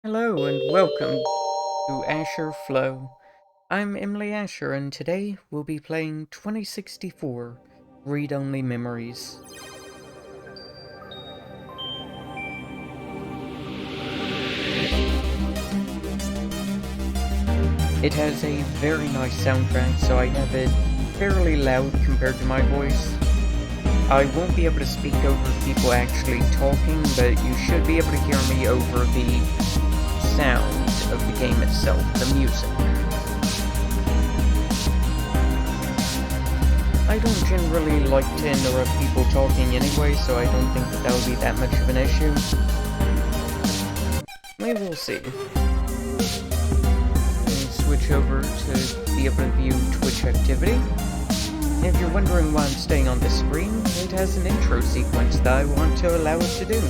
Hello and welcome to Asher Flow. I'm Emily Asher and today we'll be playing 2064 Read-Only Memories. It has a very nice soundtrack, so I have it fairly loud compared to my voice. I won't be able to speak over people actually talking, but you should be able to hear me over the sound of the game itself, the music. I don't generally like to interrupt people talking anyway, so I don't think that will be that much of an issue. We will see. Switch over to be able to view Twitch activity. If you're wondering why I'm staying on this screen, it has an intro sequence that I want to allow it to do.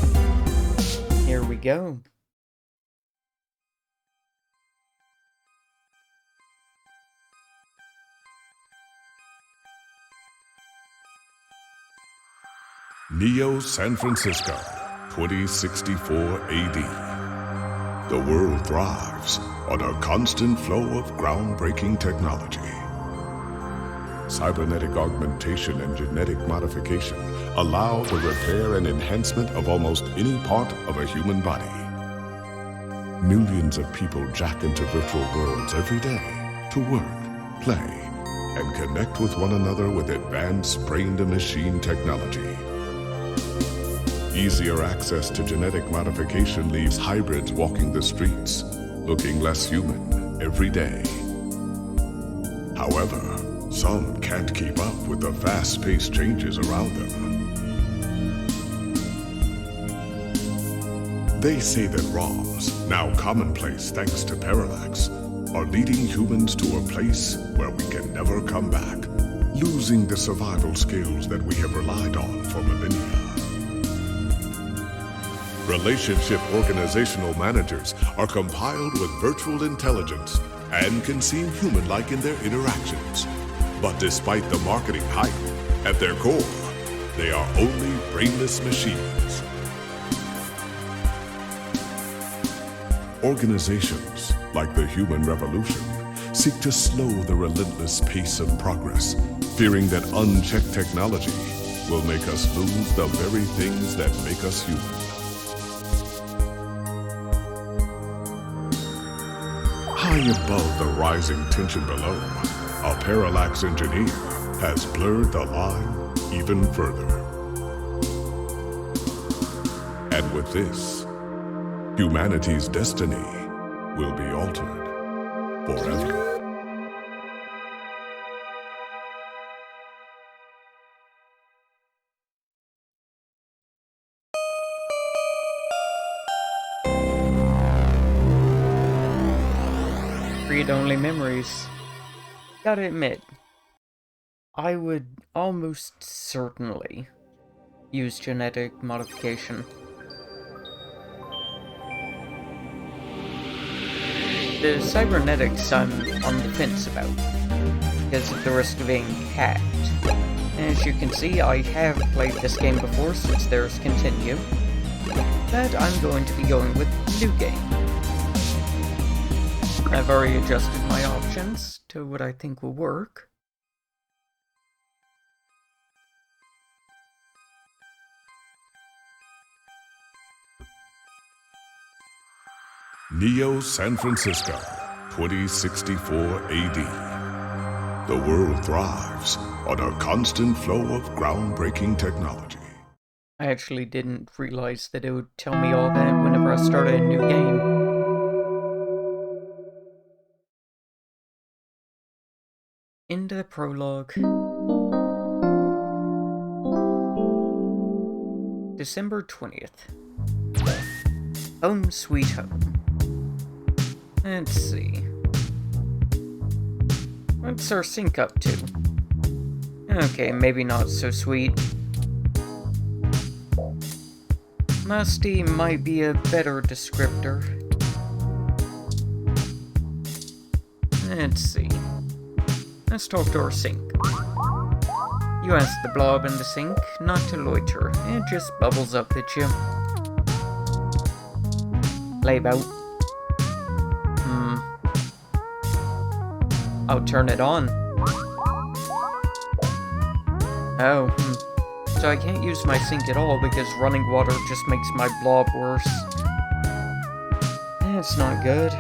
Here we go. Neo San Francisco, 2064 AD. The world thrives on a constant flow of groundbreaking technology. Cybernetic augmentation and genetic modification allow the repair and enhancement of almost any part of a human body. Millions of people jack into virtual worlds every day to work, play, and connect with one another with advanced brain-to-machine technology. Easier access to genetic modification leaves hybrids walking the streets, looking less human every day. However, some can't keep up with the fast-paced changes around them. They say that ROMs, now commonplace thanks to parallax, are leading humans to a place where we can never come back, losing the survival skills that we have relied on for millennia. Relationship organizational managers are compiled with virtual intelligence and can seem human-like in their interactions. But despite the marketing hype, at their core, they are only brainless machines. Organizations, like the Human Revolution, seek to slow the relentless pace of progress, fearing that unchecked technology will make us lose the very things that make us human. High above the rising tension below, a parallax engineer has blurred the line even further. And with this, humanity's destiny will be altered forever. Read-only memories. Gotta admit, I would almost certainly use genetic modification. The cybernetics I'm on the fence about, because of the risk of being hacked. As you can see, I have played this game before since there's continue, but I'm going to be going with new game. I've already adjusted my options to what I think will work. Neo San Francisco, 2064 AD. The world thrives on a constant flow of groundbreaking technology. I actually didn't realize that it would tell me all that whenever I started a new game. Into the prologue. December 20th. Home sweet home. Let's see. What's our sync up to? Okay, maybe not so sweet. Musty might be a better descriptor. Let's see. Let's talk to our sink. You ask the blob in the sink not to loiter. It just bubbles up at you. Laybout. I'll turn it on. Oh, So I can't use my sink at all because running water just makes my blob worse. That's not good.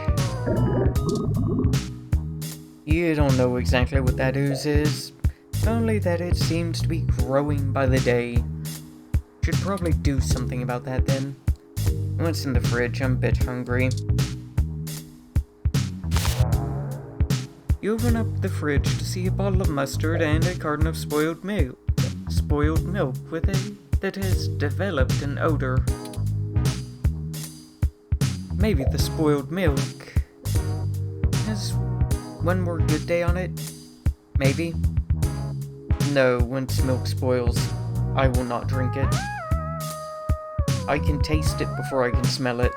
You don't know exactly what that ooze is, only that it seems to be growing by the day. Should probably do something about that then. What's in the fridge? I'm a bit hungry. You open up the fridge to see a bottle of mustard and a carton of spoiled milk. Spoiled milk that has developed an odor. Maybe the spoiled milk has one more good day on it? Maybe? No, once milk spoils, I will not drink it. I can taste it before I can smell it.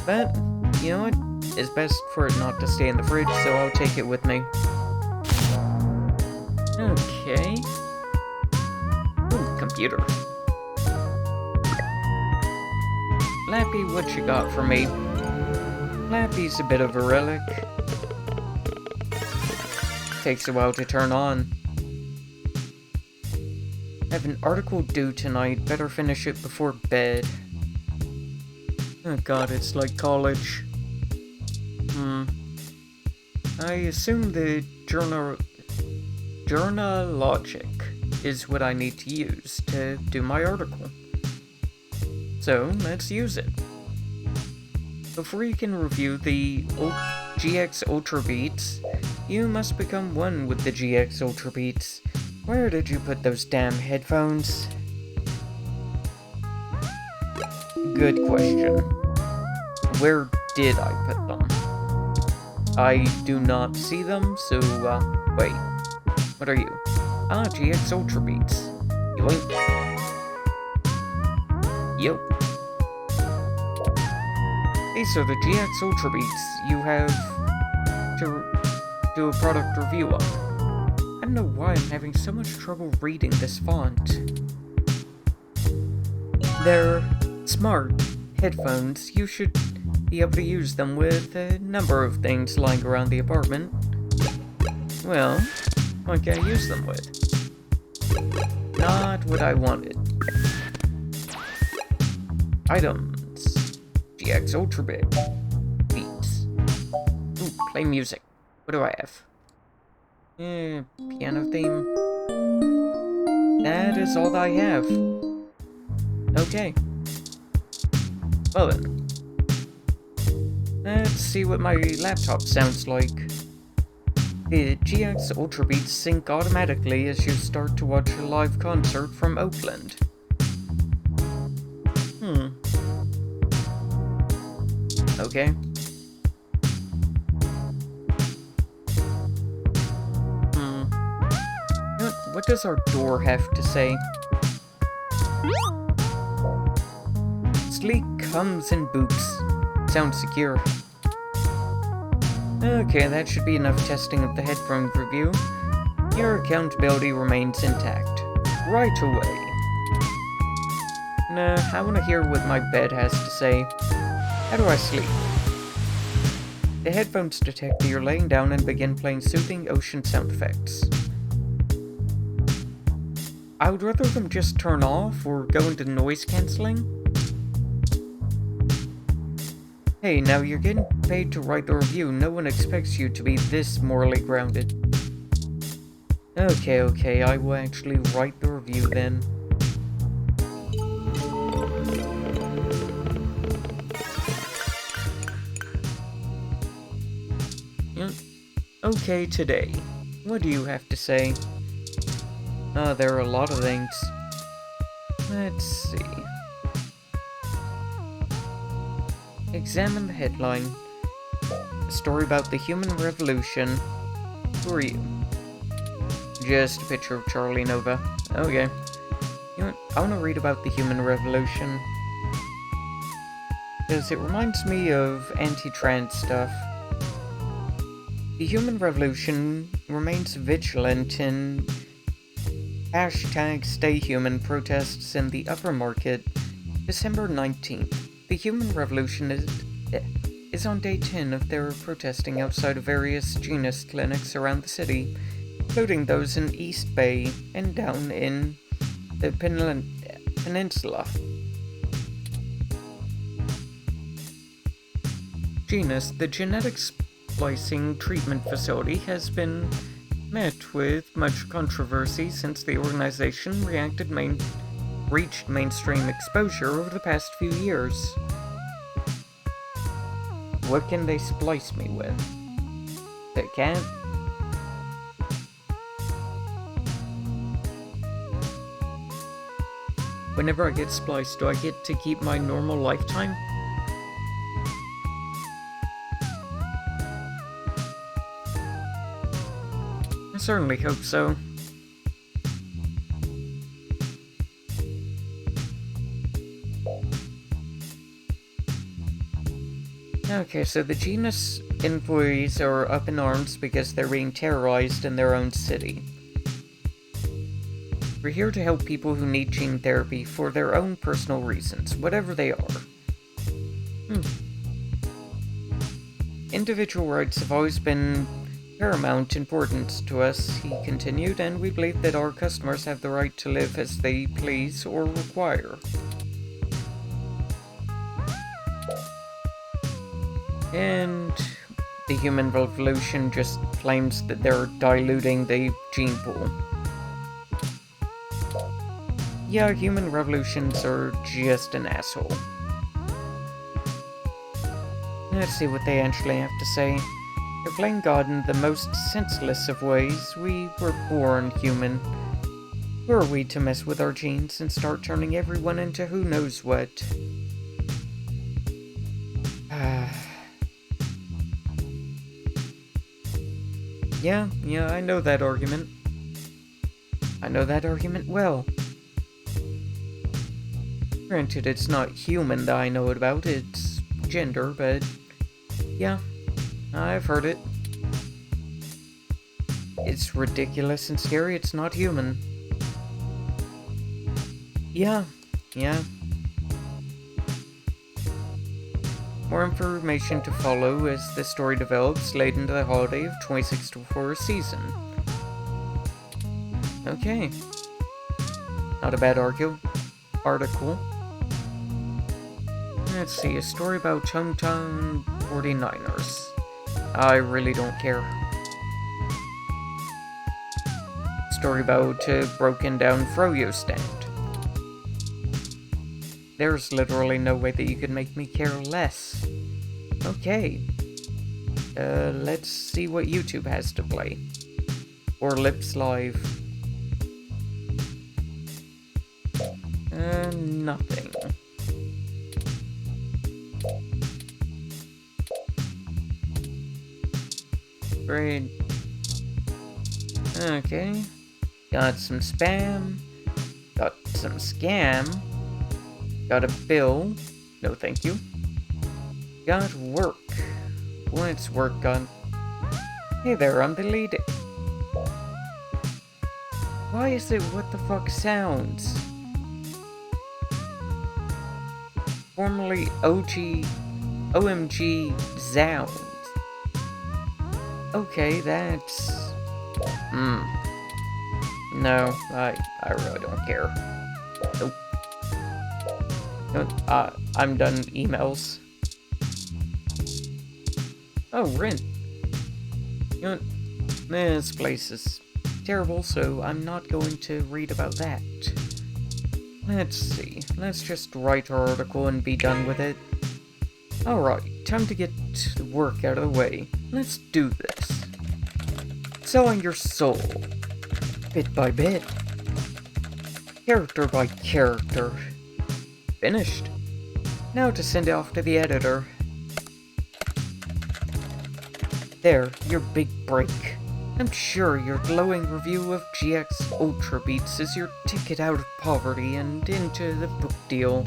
But, you know what? It's best for it not to stay in the fridge, so I'll take it with me. Okay. Ooh, computer. Lappy, what you got for me? Lappy's a bit of a relic. Takes a while to turn on. I have an article due tonight, better finish it before bed. Oh god, it's like college. I assume the journalogic is what I need to use to do my article. So, let's use it. Before you can review the GX Ultra Beats, you must become one with the GX Ultra Beats. Where did you put those damn headphones? Good question. Where did I put them? I do not see them, so, wait. What are you? Ah, GX Ultra Beats. Yoink. Yo. These are the GX Ultra Beats you have to do a product review of. I don't know why I'm having so much trouble reading this font. They're smart headphones. You should be able to use them with a number of things lying around the apartment. Well, what can I use them with? Not what I wanted. Items. GX Ultra Beats. Ooh, play music. What do I have? Piano theme. That is all I have. Okay. Well then. Let's see what my laptop sounds like. The GX Ultra Beats sync automatically as you start to watch a live concert from Oakland. Okay. What does our door have to say? Sleek comes in boots. Sounds secure. Okay, that should be enough testing of the headphone review. Your accountability remains intact. Right away. Nah, I want to hear what my bed has to say. How do I sleep? The headphones detect that you're laying down and begin playing soothing ocean sound effects. I would rather them just turn off or go into noise cancelling. Hey, now you're getting paid to write the review. No one expects you to be this morally grounded. Okay, I will actually write the review then. Okay, today. What do you have to say? There are a lot of things. Let's see. Examine the headline. A story about the human revolution. Who are you? Just a picture of Charlie Nova. Okay. You know what? I want to read about the human revolution. Because it reminds me of anti-trans stuff. The human revolution remains vigilant in #StayHuman protests in the upper market. December 19th. The human revolution is is on day 10 of their protesting outside of various genus clinics around the city, including those in East Bay and down in the peninsula. Genus, the genetic splicing treatment facility, has been met with much controversy since the organization reached mainstream exposure over the past few years. What can they splice me with? They can't. Whenever I get spliced, do I get to keep my normal lifetime? I certainly hope so. Okay, so the genus employees are up in arms because they're being terrorized in their own city. We're here to help people who need gene therapy for their own personal reasons, whatever they are. Individual rights have always been paramount importance to us, he continued, and we believe that our customers have the right to live as they please or require. And the human revolution just claims that they're diluting the gene pool. Yeah, human revolutions are just an asshole. Let's see what they actually have to say. They're playing God in the most senseless of ways. We were born human. Who are we to mess with our genes and start turning everyone into who knows what? Yeah, I know that argument. I know that argument well. Granted, it's not human that I know it about, it's gender, but yeah, I've heard it. It's ridiculous and scary, it's not human. Yeah. More information to follow as the story develops late into the holiday of 2064 season. Okay. Not a bad article. Let's see, a story about hometown 49ers. I really don't care. Story about a broken down froyo stand. There's literally no way that you could make me care less. Okay. Let's see what YouTube has to play. Or Lips Live. Nothing. Great. Okay. Got some spam. Got some scam. Got a bill. No thank you. Got work. What's work on? Hey there, I'm the lead. Why is it what the fuck sounds? Formerly OMG Zounds. Okay, that's... No, I really don't care. Nope. I'm done emails. Oh, rent. You know, this place is terrible, so I'm not going to read about that. Let's see. Let's just write our article and be done with it. Alright, time to get the work out of the way. Let's do this. Selling your soul. Bit by bit. Character by character. Finished. Now to send it off to the editor. There, your big break. I'm sure your glowing review of GX Ultra Beats is your ticket out of poverty and into the book deal.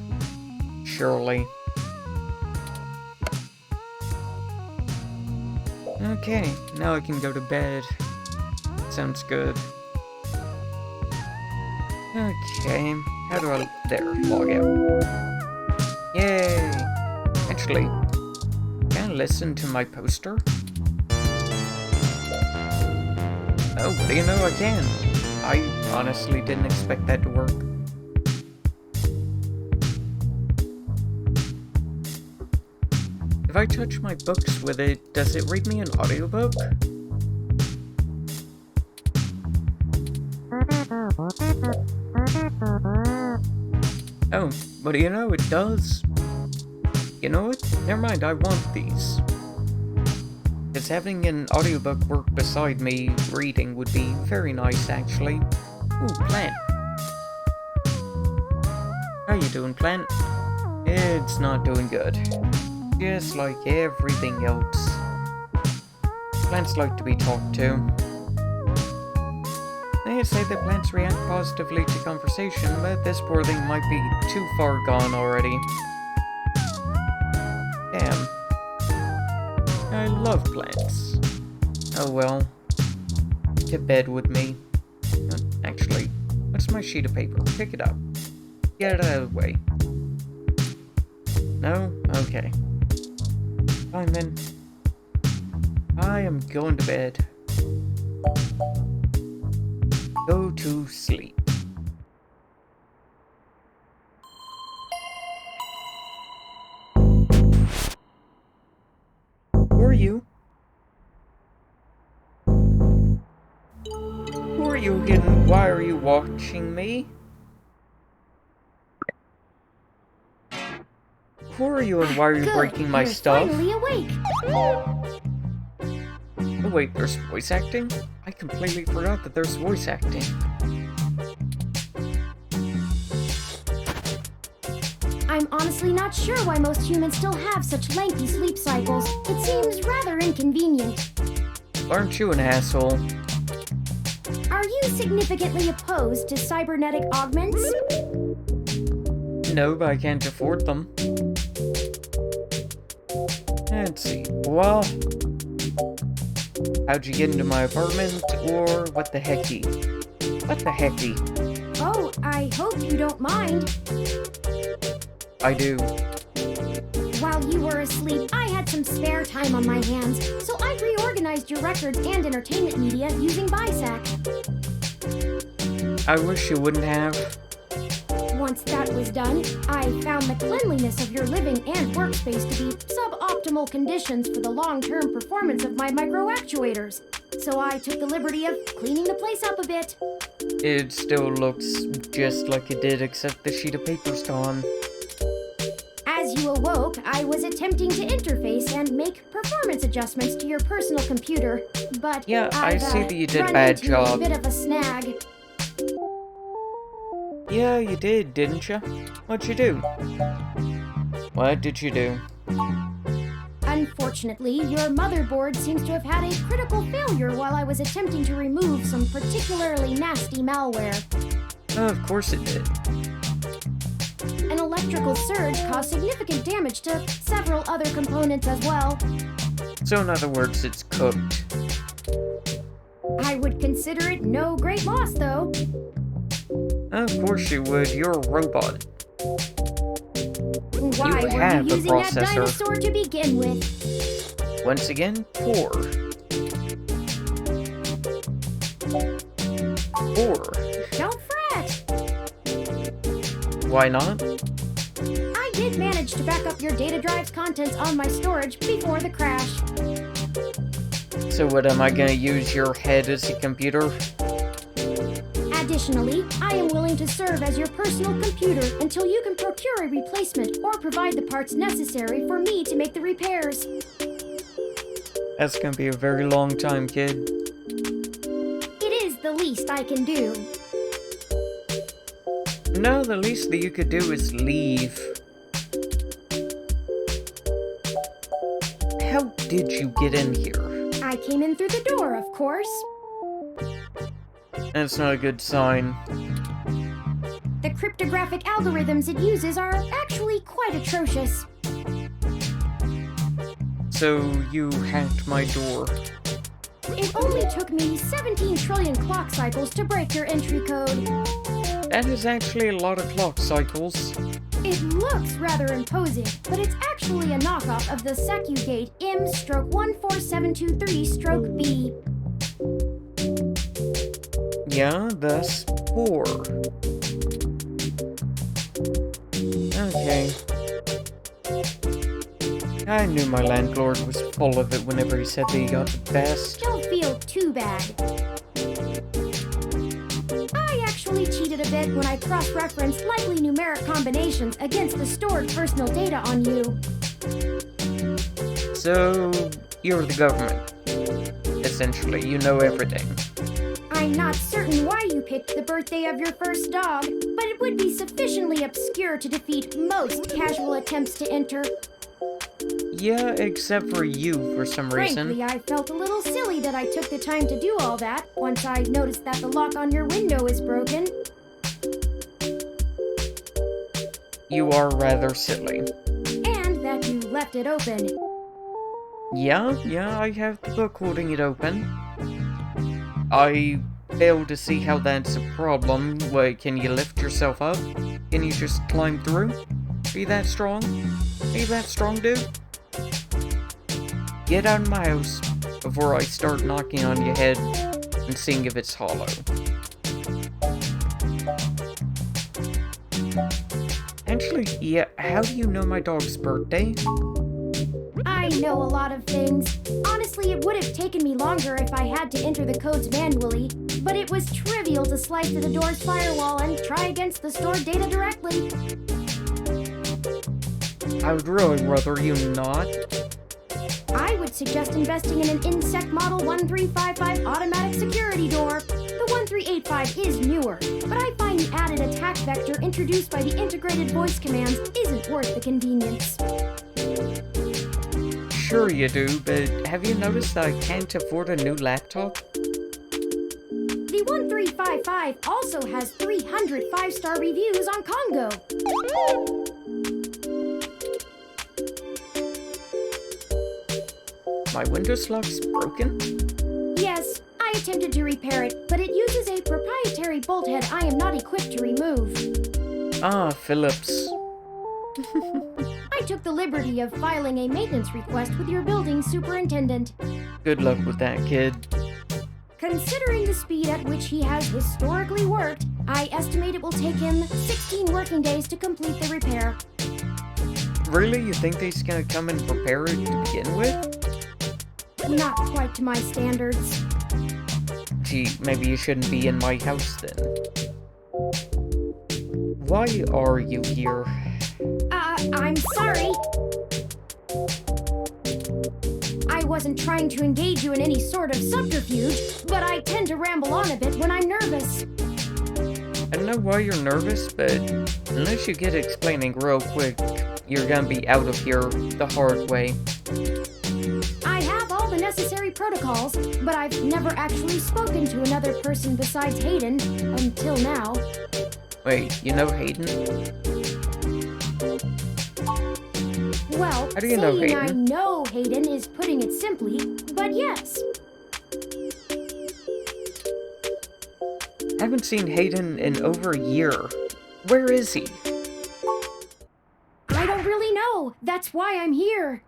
Surely. Okay, now I can go to bed. Sounds good. Okay, how do I... There, log out. Yay! Actually, kinda wanna listen to my poster? Oh, what do you know, I can. I honestly didn't expect that to work. If I touch my books with it, does it read me an audiobook? Oh, what do you know, it does. You know what? Never mind, I want these. Because having an audiobook work beside me reading would be very nice, actually. Ooh, plant. How you doing, plant? It's not doing good. Just like everything else. Plants like to be talked to. They say that plants react positively to conversation, but this poor thing might be too far gone already. Damn. I love plants. Oh well. To bed with me. Actually, what's my sheet of paper? Pick it up. Get it out of the way. No? Okay. Fine then. I am going to bed. Go to sleep. Who are you? Who are you again? Why are you watching me? Who are you and why are you breaking my stuff? Finally awake. Oh wait, there's voice acting? I completely forgot that there's voice acting. I'm honestly not sure why most humans still have such lengthy sleep cycles. It seems rather inconvenient. Aren't you an asshole? Are you significantly opposed to cybernetic augments? No, but I can't afford them. Let's see. Well, how'd you get into my apartment, or what the hecky? What the hecky? Oh, I hope you don't mind. I do. While you were asleep, I had some spare time on my hands, so I reorganized your records and entertainment media using BISAC. I wish you wouldn't have. Once that was done, I found the cleanliness of your living and workspace to be suboptimal conditions for the long-term performance of my micro-actuators. So I took the liberty of cleaning the place up a bit. It still looks just like it did, except the sheet of paper's gone. As you awoke, I was attempting to interface and make performance adjustments to your personal computer, but Yeah, I I've, see that you did a run bad into job. a bit of a snag. Yeah, you did, didn't you? What'd you do? What did you do? Unfortunately, your motherboard seems to have had a critical failure while I was attempting to remove some particularly nasty malware. Of course it did. An electrical surge caused significant damage to several other components as well. So in other words, it's cooked. I would consider it no great loss, though. Of course you would, you're a robot. Why were have you a using that processor. dinosaur to begin with? Once again, poor. Poor. Don't fret. Why not? I did manage to back up your data drive's contents on my storage before the crash. So what, am I gonna use your head as a computer? Additionally, I am willing to serve as your personal computer until you can procure a replacement or provide the parts necessary for me to make the repairs. That's gonna be a very long time, kid. It is the least I can do. No, the least that you could do is leave. How did you get in here? I came in through the door, of course. That's not a good sign. The cryptographic algorithms it uses are actually quite atrocious. So you hacked my door. It only took me 17 trillion clock cycles to break your entry code. That is actually a lot of clock cycles. It looks rather imposing, but it's actually a knockoff of the SecuGate M/14723-B. Yeah, that's 4. Okay. I knew my landlord was full of it whenever he said that he got the best. Don't feel too bad. I actually cheated a bit when I cross-referenced likely numeric combinations against the stored personal data on you. So, you're the government. Essentially, you know everything. I'm not certain why you picked the birthday of your first dog, but it would be sufficiently obscure to defeat most casual attempts to enter. Yeah, except for you for some reason. Frankly, I felt a little silly that I took the time to do all that once I noticed that the lock on your window is broken. You are rather silly. And that you left it open. Yeah, I have the book holding it open. I fail to see how that's a problem. Wait, can you lift yourself up? Can you just climb through? Be that strong? Be that strong, dude? Get out of my house before I start knocking on your head and seeing if it's hollow. Actually, yeah, how do you know my dog's birthday? I know a lot of things. Honestly, it would have taken me longer if I had to enter the codes manually, but it was trivial to slice through the door's firewall and try against the stored data directly. I would really rather you not. I would suggest investing in an Insect Model 1355 automatic security door. The 1385 is newer, but I find the added attack vector introduced by the integrated voice commands isn't worth the convenience. Sure you do, but have you noticed that I can't afford a new laptop? The 1355 also has 300 5-star reviews on Congo. My Windows lock's broken? Yes, I attempted to repair it, but it uses a proprietary bolt head I am not equipped to remove. Ah, Phillips. I took the liberty of filing a maintenance request with your building superintendent. Good luck with that, kid. Considering the speed at which he has historically worked, I estimate it will take him 16 working days to complete the repair. Really? You think he's gonna come and repair it to begin with? Not quite to my standards. Gee, maybe you shouldn't be in my house then. Why are you here? I'm sorry. I wasn't trying to engage you in any sort of subterfuge, but I tend to ramble on a bit when I'm nervous. I don't know why you're nervous, but unless you get explaining real quick, you're gonna be out of here the hard way. I have all the necessary protocols, but I've never actually spoken to another person besides Hayden, until now. Wait, you know Hayden? Well, How do you know saying Hayden? I know Hayden is putting it simply, but yes. I haven't seen Hayden in over a year. Where is he? I don't really know. That's why I'm here.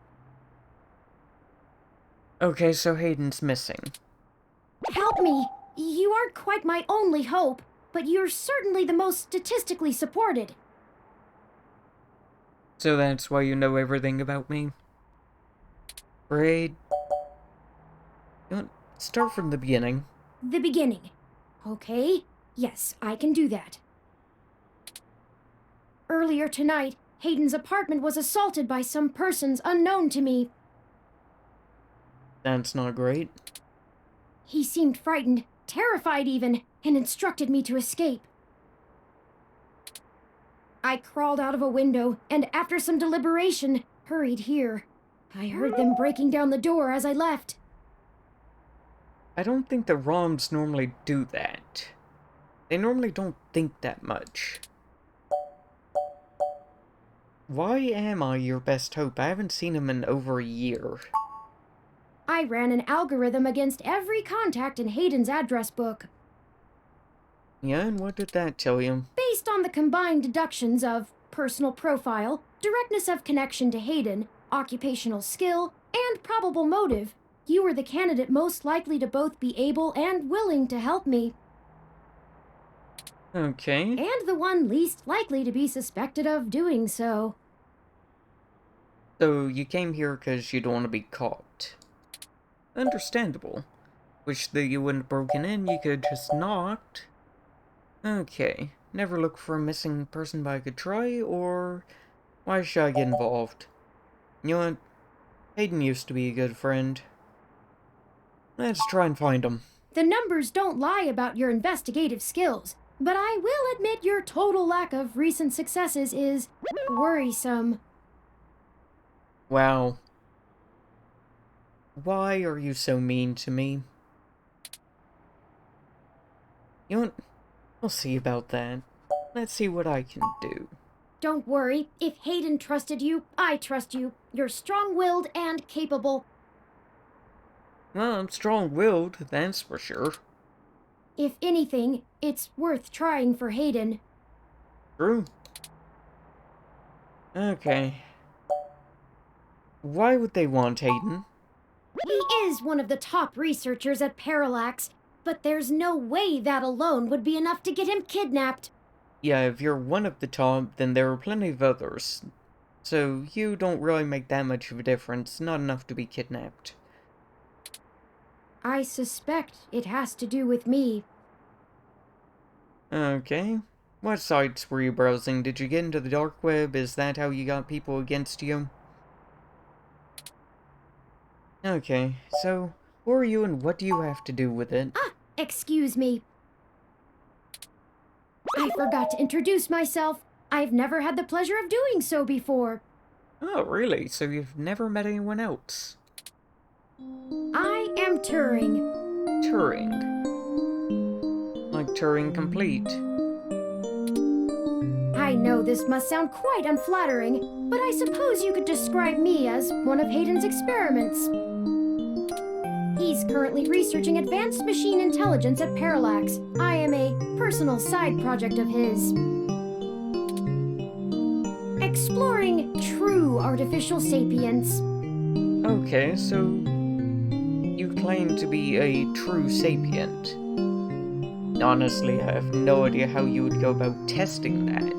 Okay, so Hayden's missing. Help me. You aren't quite my only hope, but you're certainly the most statistically supported. So that's why you know everything about me? Great. You want start from the beginning. The beginning. Okay, yes, I can do that. Earlier tonight, Hayden's apartment was assaulted by some persons unknown to me. That's not great. He seemed frightened, terrified even, and instructed me to escape. I crawled out of a window, and after some deliberation, hurried here. I heard them breaking down the door as I left. I don't think the ROMs normally do that. They normally don't think that much. Why am I your best hope? I haven't seen him in over a year. I ran an algorithm against every contact in Hayden's address book. Yeah, and what did that tell you? Based on the combined deductions of personal profile, directness of connection to Hayden, occupational skill, and probable motive, you are the candidate most likely to both be able and willing to help me. Okay. And the one least likely to be suspected of doing so. So you came here because you don't want to be caught. Understandable. Wish that you wouldn't have broken in, you could just knocked. Okay. Never look for a missing person, but I could try, or why should I get involved? You know what? Hayden used to be a good friend. Let's try and find him. The numbers don't lie about your investigative skills, but I will admit your total lack of recent successes is worrisome. Wow. Why are you so mean to me? You know what? We'll see about that. Let's see what I can do. Don't worry, if Hayden trusted you, I trust you. You're strong-willed and capable. Well, I'm strong-willed, that's for sure. If anything, it's worth trying for Hayden. True. Okay. Why would they want Hayden? He is one of the top researchers at Parallax, but there's no way that alone would be enough to get him kidnapped. Yeah, if you're one of the top, then there are plenty of others. So you don't really make that much of a difference, not enough to be kidnapped. I suspect it has to do with me. Okay. What sites were you browsing? Did you get into the dark web? Is that how you got people against you? Okay, so who are you and what do you have to do with it? Excuse me. I forgot to introduce myself. I've never had the pleasure of doing so before. Oh, really? So you've never met anyone else? I am Turing. Turing. Like Turing Complete. I know this must sound quite unflattering, but I suppose you could describe me as one of Hayden's experiments. He's currently researching advanced machine intelligence at Parallax. I am a personal side project of his. Exploring true artificial sapience. Okay, so you claim to be a true sapient. Honestly, I have no idea how you would go about testing that.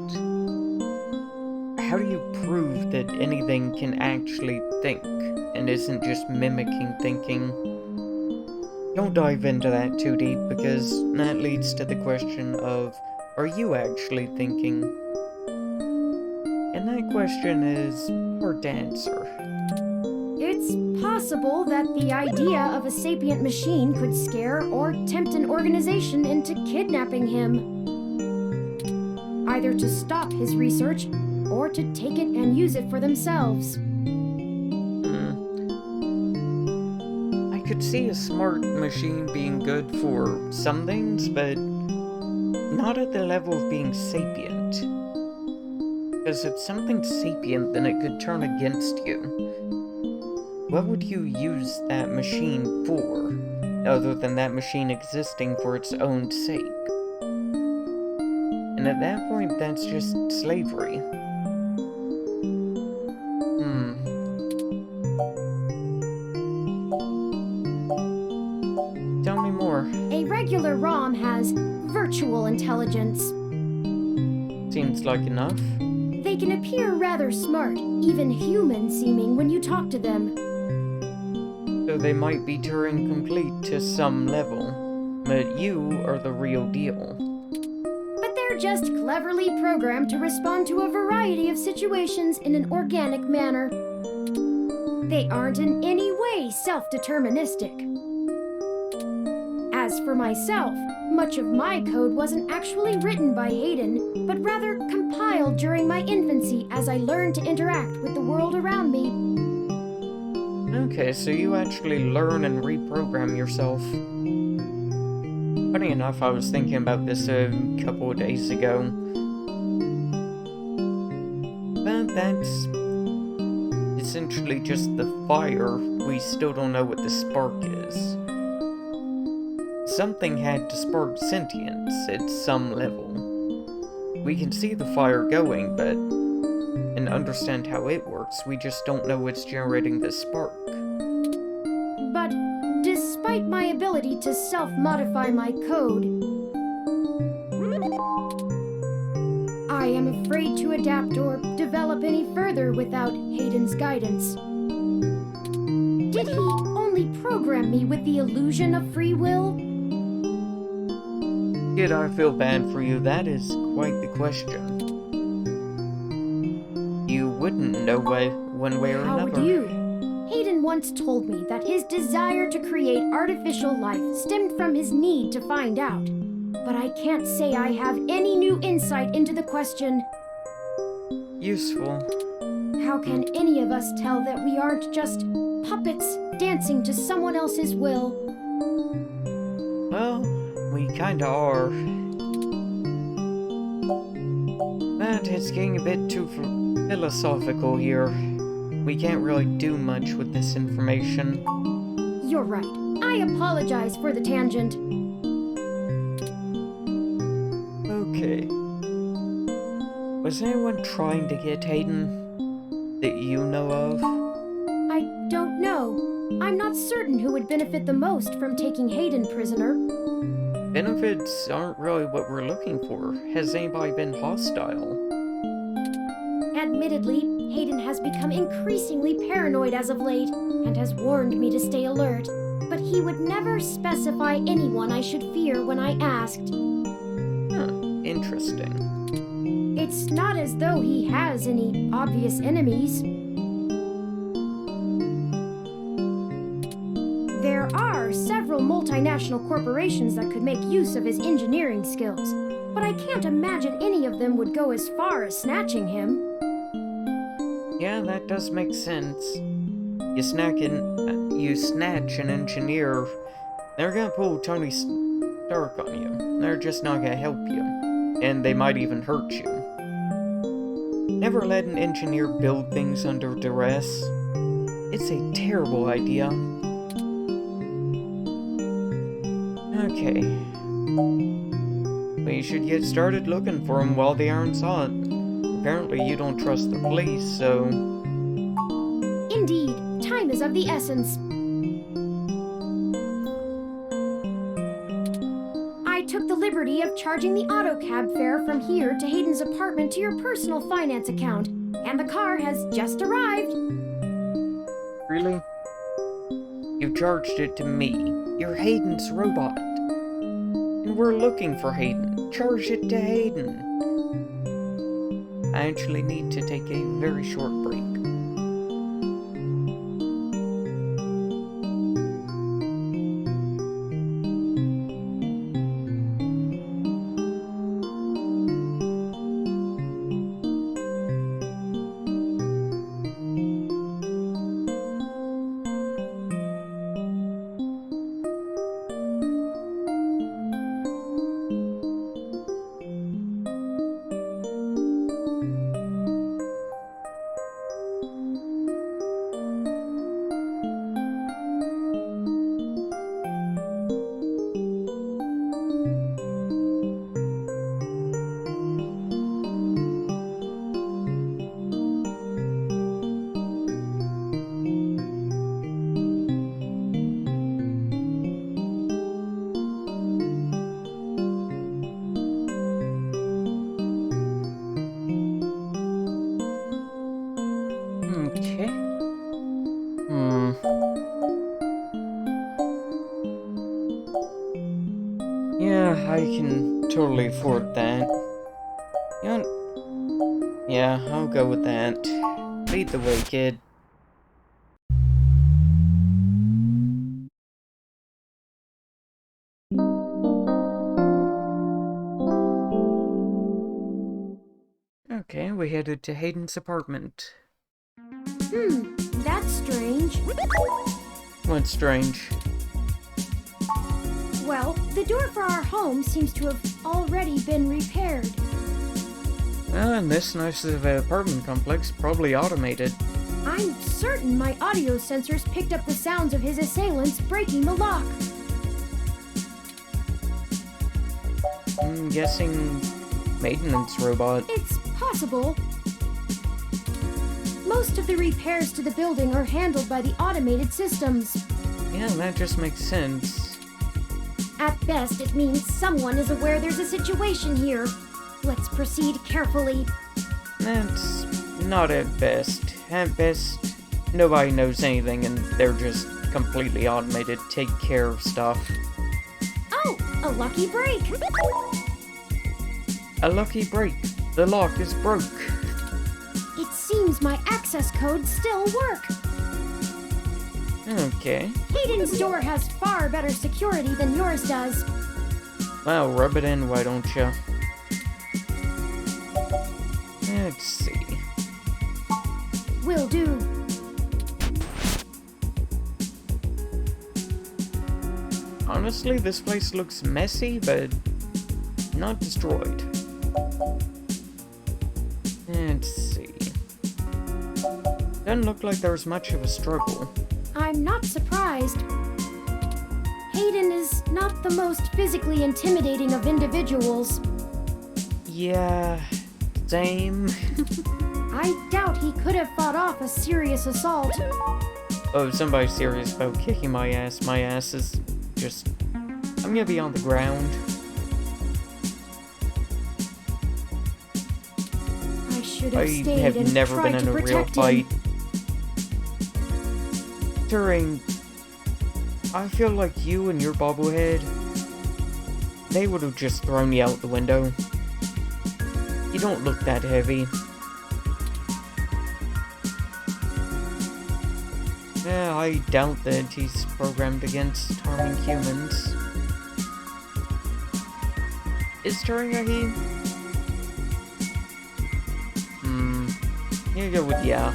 How do you prove that anything can actually think and isn't just mimicking thinking? Don't dive into that too deep, because that leads to the question of, are you actually thinking? And that question is hard to answer. It's possible that the idea of a sapient machine could scare or tempt an organization into kidnapping him. Either to stop his research, or to take it and use it for themselves. I could see a smart machine being good for some things, but not at the level of being sapient. Because if something's sapient, then it could turn against you. What would you use that machine for, other than that machine existing for its own sake? And at that point, that's just slavery. Tell me more. A regular ROM has virtual intelligence. Seems like enough. They can appear rather smart, even human-seeming when you talk to them. So they might be Turing complete to some level, but you are the real deal. But they're just cleverly programmed to respond to a variety of situations in an organic manner. They aren't in any way self-deterministic. As for myself, much of my code wasn't actually written by Hayden, but rather compiled during my infancy as I learned to interact with the world around me. Okay, so you actually learn and reprogram yourself. Funny enough, I was thinking about this a couple of days ago. But that's essentially just the fire. We still don't know what the spark is. Something had to spark sentience at some level. We can see the fire going, but and understand how it works. We just don't know what's generating the spark. But despite my ability to self-modify my code, I am afraid to adapt or develop any further without Hayden's guidance. Did he only program me with the illusion of free will? Yet I feel bad for you, that is quite the question. You wouldn't know one way or another. How would you? Hayden once told me that his desire to create artificial life stemmed from his need to find out. But I can't say I have any new insight into the question. Useful. How can any of us tell that we aren't just puppets dancing to someone else's will? Well, we kinda are. But it's getting a bit too philosophical here. We can't really do much with this information. You're right. I apologize for the tangent. Okay. Was anyone trying to get Hayden that you know of? I don't know. I'm not certain who would benefit the most from taking Hayden prisoner. Benefits aren't really what we're looking for. Has anybody been hostile? Admittedly, Hayden has become increasingly paranoid as of late and has warned me to stay alert. But he would never specify anyone I should fear when I asked. Interesting. It's not as though he has any obvious enemies. There are several multinational corporations that could make use of his engineering skills, but I can't imagine any of them would go as far as snatching him. Yeah, that does make sense. You snatch an engineer, they're gonna pull Tony Stark on you. They're just not gonna help you. And they might even hurt you. Never let an engineer build things under duress. It's a terrible idea. Okay. We should get started looking for him while they aren't saw it. Apparently you don't trust the police, so... Indeed, time is of the essence. I took the liberty of charging the auto cab fare from here to Hayden's apartment to your personal finance account, and the car has just arrived. Really? You charged it to me. You're Hayden's robot. And we're looking for Hayden. Charge it to Hayden. I actually need to take a very short break. Okay. Yeah, I can totally afford that. You know, yeah, I'll go with that. Lead the way, kid. Okay, we headed to Hayden's apartment. That's strange. What's strange? Well, the door for our home seems to have already been repaired. Well, in this nice of an apartment complex, probably automated. I'm certain my audio sensors picked up the sounds of his assailants breaking the lock. I'm guessing maintenance robot. It's possible. Most of the repairs to the building are handled by the automated systems. Yeah, that just makes sense. At best, it means someone is aware there's a situation here. Let's proceed carefully. That's not at best. At best, nobody knows anything and they're just completely automated, take care of stuff. Oh, a lucky break! A lucky break. The lock is broke. It seems my access codes still work. Okay. Hayden's door has far better security than yours does. Well, rub it in, why don't you? Let's see. Will do. Honestly, this place looks messy, but not destroyed. Let's see. Doesn't look like there's much of a struggle. I'm not surprised. Hayden is not the most physically intimidating of individuals. Yeah, same. I doubt he could have fought off a serious assault. Oh, if somebody's serious about kicking my ass is just... I'm gonna be on the ground. I should have I stayed have and never tried been in to a real protect fight. him. During... I feel like you and your bobblehead, they would have just thrown you out the window. You don't look that heavy. Yeah, I doubt that he's programmed against harming humans. Is Turing a he? You go with yeah.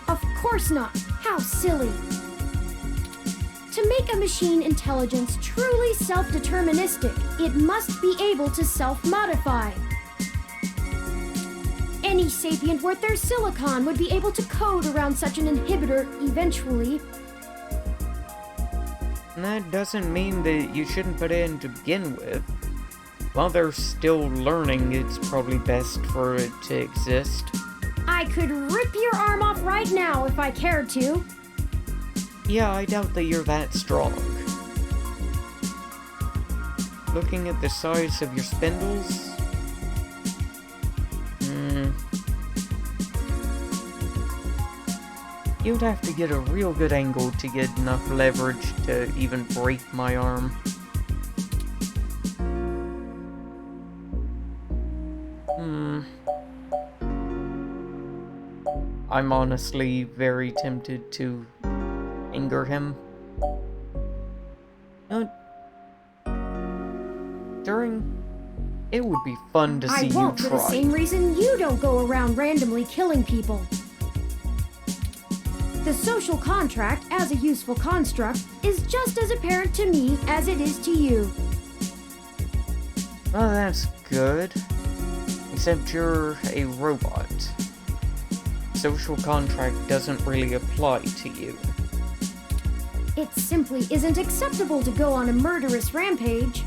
Of course not. How silly. To make a machine intelligence truly self-deterministic, it must be able to self-modify. Any sapient worth their silicon would be able to code around such an inhibitor eventually. And that doesn't mean that you shouldn't put it in to begin with. While they're still learning, it's probably best for it to exist. I could rip your arm off right now if I cared to. Yeah, I doubt that you're that strong. Looking at the size of your spindles... You'd have to get a real good angle to get enough leverage to even break my arm. I'm honestly very tempted to anger him. It would be fun to see you try. I won't for the same reason you don't go around randomly killing people. The social contract, as a useful construct, is just as apparent to me as it is to you. Well, that's good. Except you're a robot. Social contract doesn't really apply to you. It simply isn't acceptable to go on a murderous rampage.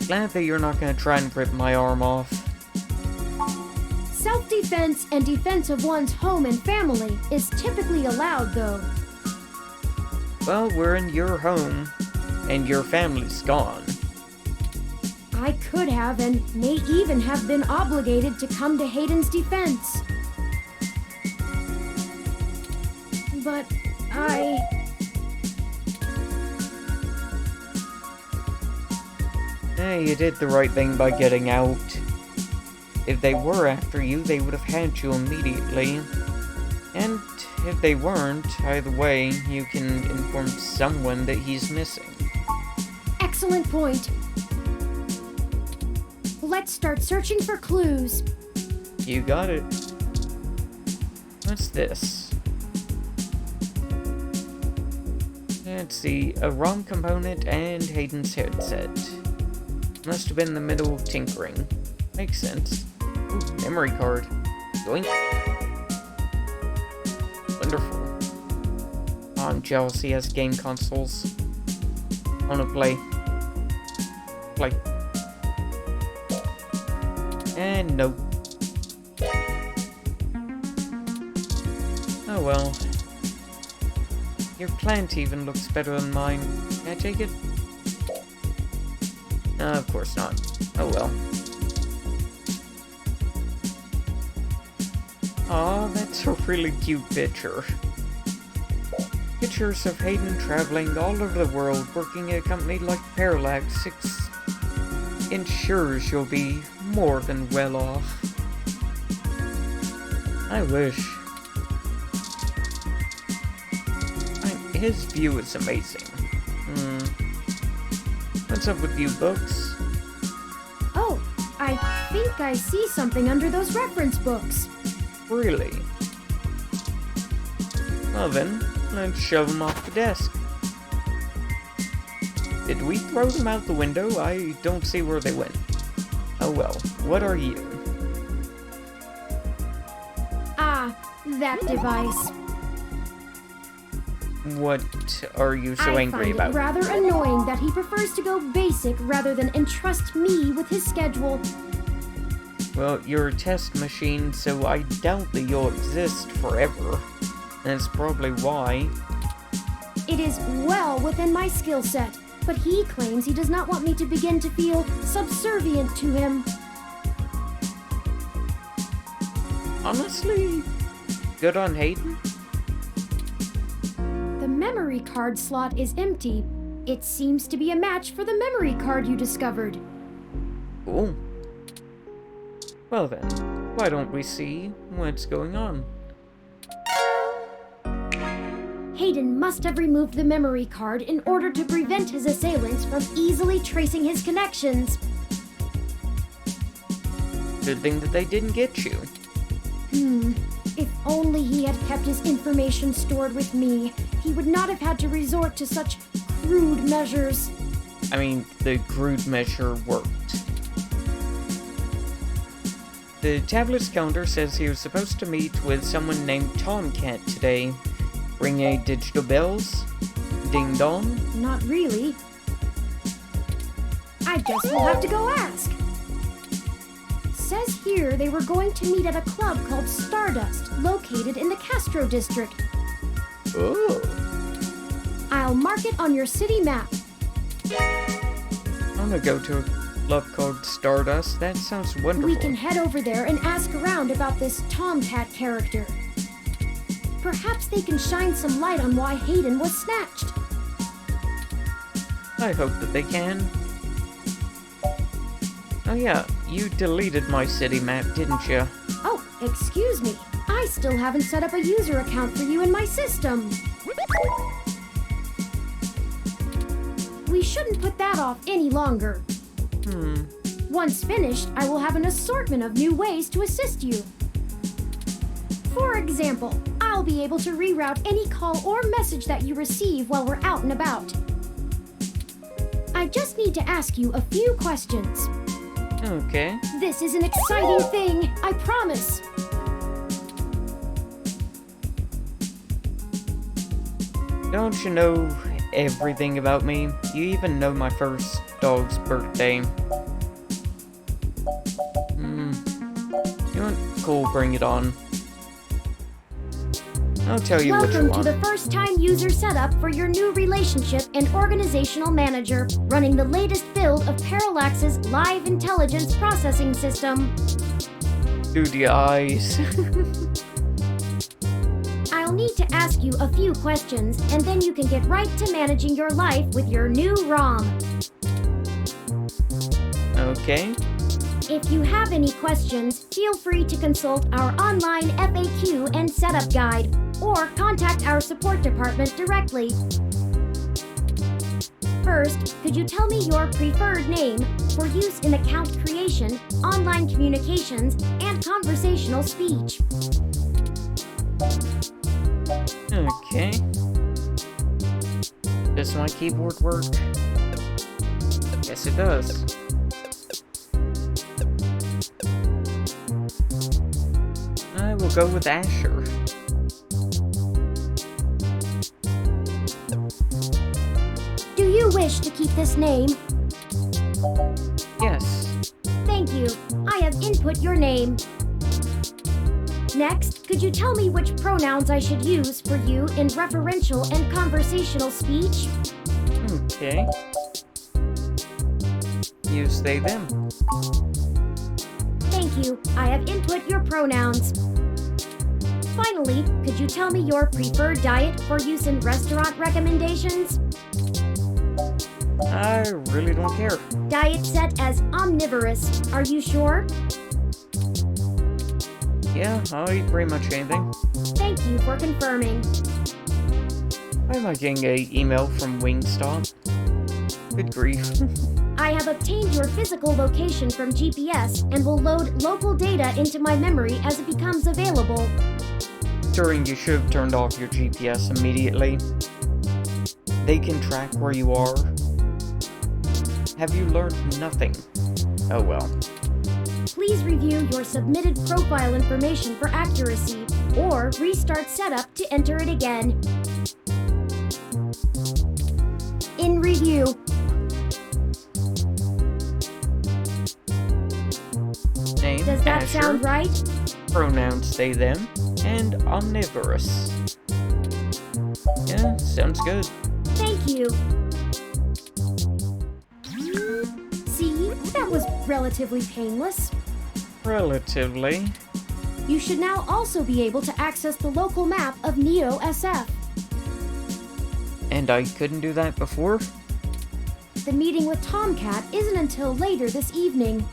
Glad that you're not gonna try and rip my arm off. Self-defense and defense of one's home and family is typically allowed, though. Well, we're in your home, and your family's gone. I could have and may even have been obligated to come to Hayden's defense. But You did the right thing by getting out. If they were after you, they would have had you immediately. And if they weren't, either way, you can inform someone that he's missing. Excellent point. Let's start searching for clues. You got it. What's this? Let's see, a ROM component and Hayden's headset. Must have been the middle of tinkering. Makes sense. Ooh, memory card. Yoink. Wonderful. Oh, I'm jealous he has game consoles. I wanna play. And nope. Oh well. Your plant even looks better than mine. Can I take it? Of course not. Oh well. Aw, that's a really cute picture. Pictures of Hayden traveling all over the world, working at a company like Parallax ensures you'll be more than well off. I wish. His view is amazing. What's up with you, books? Oh, I think I see something under those reference books. Really? Well then, let's shove them off the desk. Did we throw them out the window? I don't see where they went. Oh well, what are you? Ah, that device. What are you so angry about? I find it rather annoying that he prefers to go basic rather than entrust me with his schedule. Well, you're a test machine, so I doubt that you'll exist forever. That's probably why. It is well within my skill set, but he claims he does not want me to begin to feel subservient to him. Honestly, good on Hayden. The memory card slot is empty. It seems to be a match for the memory card you discovered. Cool. Well then, why don't we see what's going on? Hayden must have removed the memory card in order to prevent his assailants from easily tracing his connections. Good thing that they didn't get you. If only he had kept his information stored with me, he would not have had to resort to such crude measures. I mean, the crude measure worked. The tablet's calendar says he was supposed to meet with someone named Tomcat today. Ring any digital bells? Ding dong? Not really. I guess we'll have to go ask. Says here they were going to meet at a club called Stardust, located in the Castro district. Oh. I'll mark it on your city map. I'm gonna go to a club called Stardust. That sounds wonderful. We can head over there and ask around about this Tomcat character. Perhaps they can shine some light on why Hayden was snatched. I hope that they can. Oh yeah, you deleted my city map, didn't you? Oh, excuse me. I still haven't set up a user account for you in my system. We shouldn't put that off any longer. Once finished, I will have an assortment of new ways to assist you. For example, I'll be able to reroute any call or message that you receive while we're out and about. I just need to ask you a few questions. Okay. This is an exciting thing, I promise. Don't you know everything about me? You even know my first dog's birthday. You want? Cool, bring it on. I'll tell you what you Welcome want. to the first-time user setup for your new relationship and organizational manager, running the latest build of Parallax's live intelligence processing system. Through the eyes. I'll need to ask you a few questions, and then you can get right to managing your life with your new ROM. Okay. If you have any questions, feel free to consult our online FAQ and setup guide, or contact our support department directly. First, could you tell me your preferred name for use in account creation, online communications, and conversational speech? Okay. Does my keyboard work? Yes, it does. I will go with Asher. Do you wish to keep this name? Yes. Thank you. I have input your name. Next, could you tell me which pronouns I should use for you in referential and conversational speech? Okay. Use they, them. Thank you. I have input your pronouns. Finally, could you tell me your preferred diet for use in restaurant recommendations? I really don't care. Diet set as omnivorous. Are you sure? Yeah, I'll eat pretty much anything. Thank you for confirming. Why am I getting an email from Wingstop? Good grief. I have obtained your physical location from GPS and will load local data into my memory as it becomes available. Turing, you should have turned off your GPS immediately. They can track where you are. Have you learned nothing? Oh well. Please review your submitted profile information for accuracy, or restart setup to enter it again. In review. Name, Does that Asher. sound right? Pronouns they, them, and omnivorous. Yeah, sounds good. Thank you. See, that was relatively painless. Relatively. You should now also be able to access the local map of Neo SF. And I couldn't do that before? The meeting with Tomcat isn't until later this evening.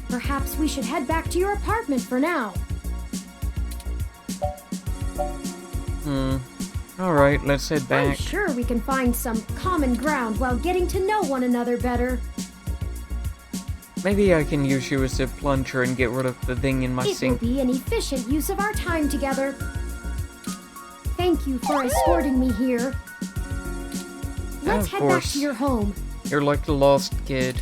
Perhaps we should head back to your apartment for now. Alright, let's head I'm back. sure we can find some common ground while getting to know one another better. Maybe I can use you as a plunger and get rid of the thing in my It will sink. be an efficient use of our time together. Thank you for escorting me here. Let's Of head back course. to your home. You're like the lost kid.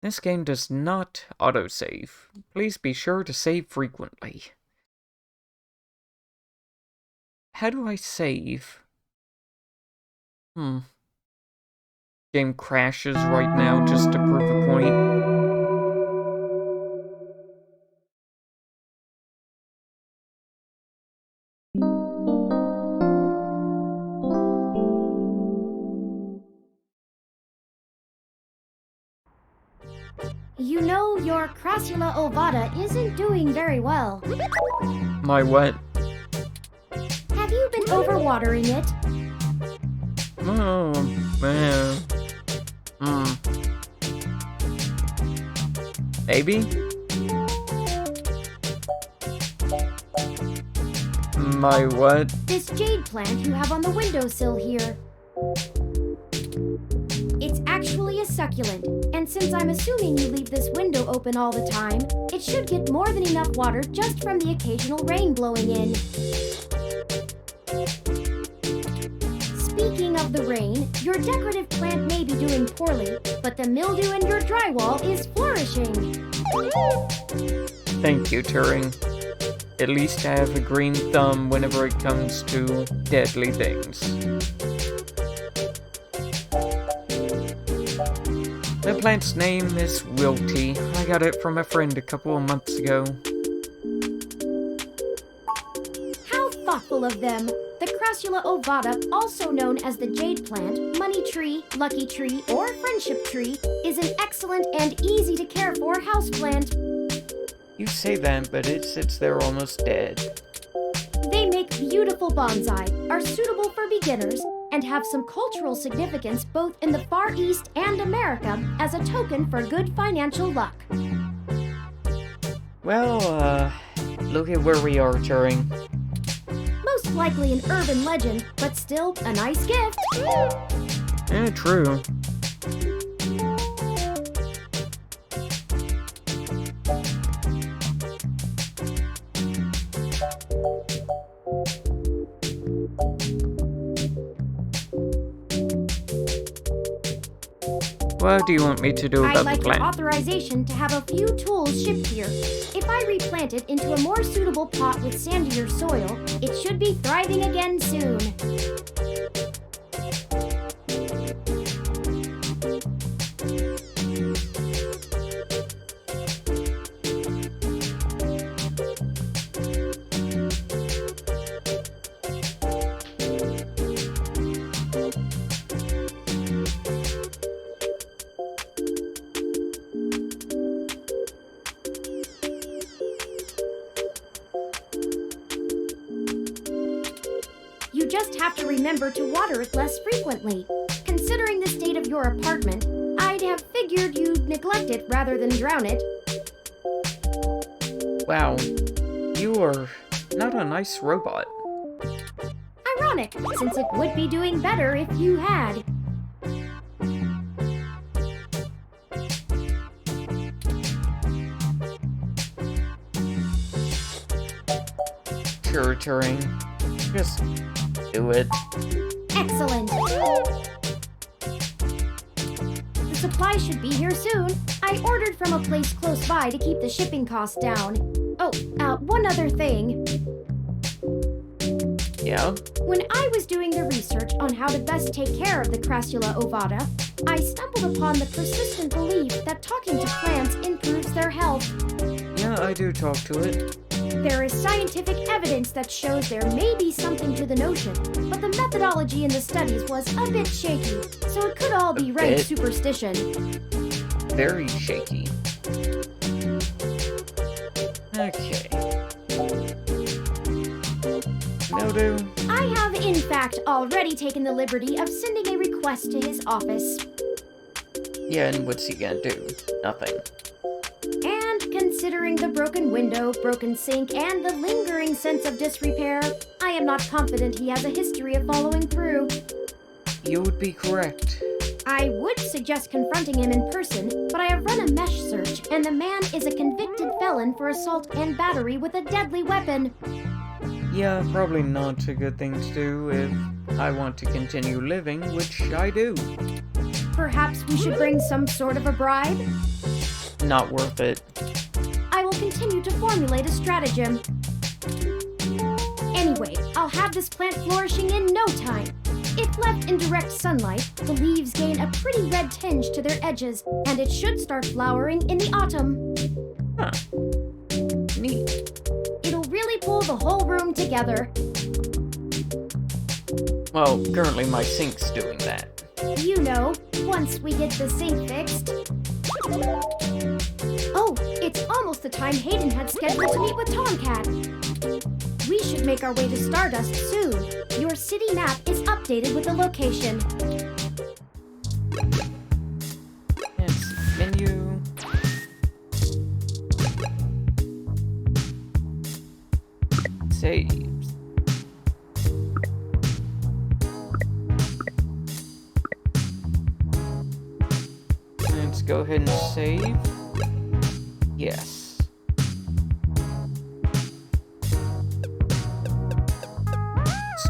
This game does not autosave. Please be sure to save frequently. How do I save? Game crashes right now just to prove a point. You know, your Crassula ovata isn't doing very well. My what? Have you been overwatering it? Oh, man. Maybe? My what? This jade plant you have on the windowsill here. It's actually a succulent, and since I'm assuming you leave this window open all the time, it should get more than enough water just from the occasional rain blowing in. Speaking of the rain, your decorative plant may be doing poorly, but the mildew in your drywall is flourishing. Thank you, Turing. At least I have a green thumb whenever it comes to deadly things. The plant's name is Wilty. I got it from a friend a couple of months ago. How thoughtful of them! The Crassula ovata, also known as the jade plant, money tree, lucky tree, or friendship tree, is an excellent and easy to care for houseplant. You say that, but it sits there almost dead. They make beautiful bonsai, are suitable for beginners, and have some cultural significance both in the Far East and America as a token for good financial luck. Well, look at where we are, Turing. Most likely an urban legend, but still a nice gift. Yeah, true. What do you want me to do I'd about like the your plant? authorization to have a few tools shipped here. If I replant it into a more suitable pot with sandier soil, it should be thriving again soon. just have to remember to water it less frequently. Considering the state of your apartment, I'd have figured you'd neglect it rather than drown it. Wow, you are not a nice robot. Ironic, since it would be doing better if you had. Sure, Turing. Just do it. Excellent. The supply should be here soon. I ordered from a place close by to keep the shipping costs down. Oh, one other thing. Yeah? When I was doing the research on how to best take care of the Crassula ovata, I stumbled upon the persistent belief that talking to plants improves their health. Yeah, I do talk to it. There is scientific evidence that shows there may be something to the notion, but the methodology in the studies was a bit shaky, so it could all be rank superstition. Very shaky. Okay. No do. I have, in fact, already taken the liberty of sending a request to his office. Yeah, and what's he gonna do? Nothing. And considering the broken window, broken sink, and the lingering sense of disrepair, I am not confident he has a history of following through. You would be correct. I would suggest confronting him in person, but I have run a mesh search, and the man is a convicted felon for assault and battery with a deadly weapon. Yeah, probably not a good thing to do if I want to continue living, which I do. Perhaps we should bring some sort of a bribe? Not worth it. I will continue to formulate a stratagem. Anyway, I'll have this plant flourishing in no time. If left in direct sunlight, the leaves gain a pretty red tinge to their edges, and it should start flowering in the autumn. Huh. Neat. It'll really pull the whole room together. Well, currently my sink's doing that. You know, once we get the sink fixed. Oh, it's almost the time Hayden had scheduled to meet with Tomcat. We should make our way to Stardust soon. Your city map is updated with the location. Yes, menu. Saves. Let's go ahead and save. Yes.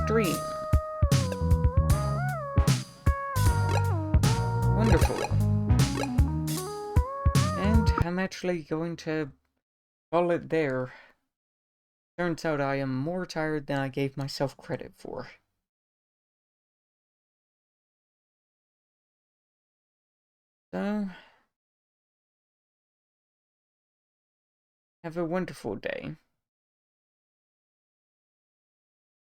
Stream. Wonderful. And I'm actually going to call it there. Turns out I am more tired than I gave myself credit for. So, have a wonderful day.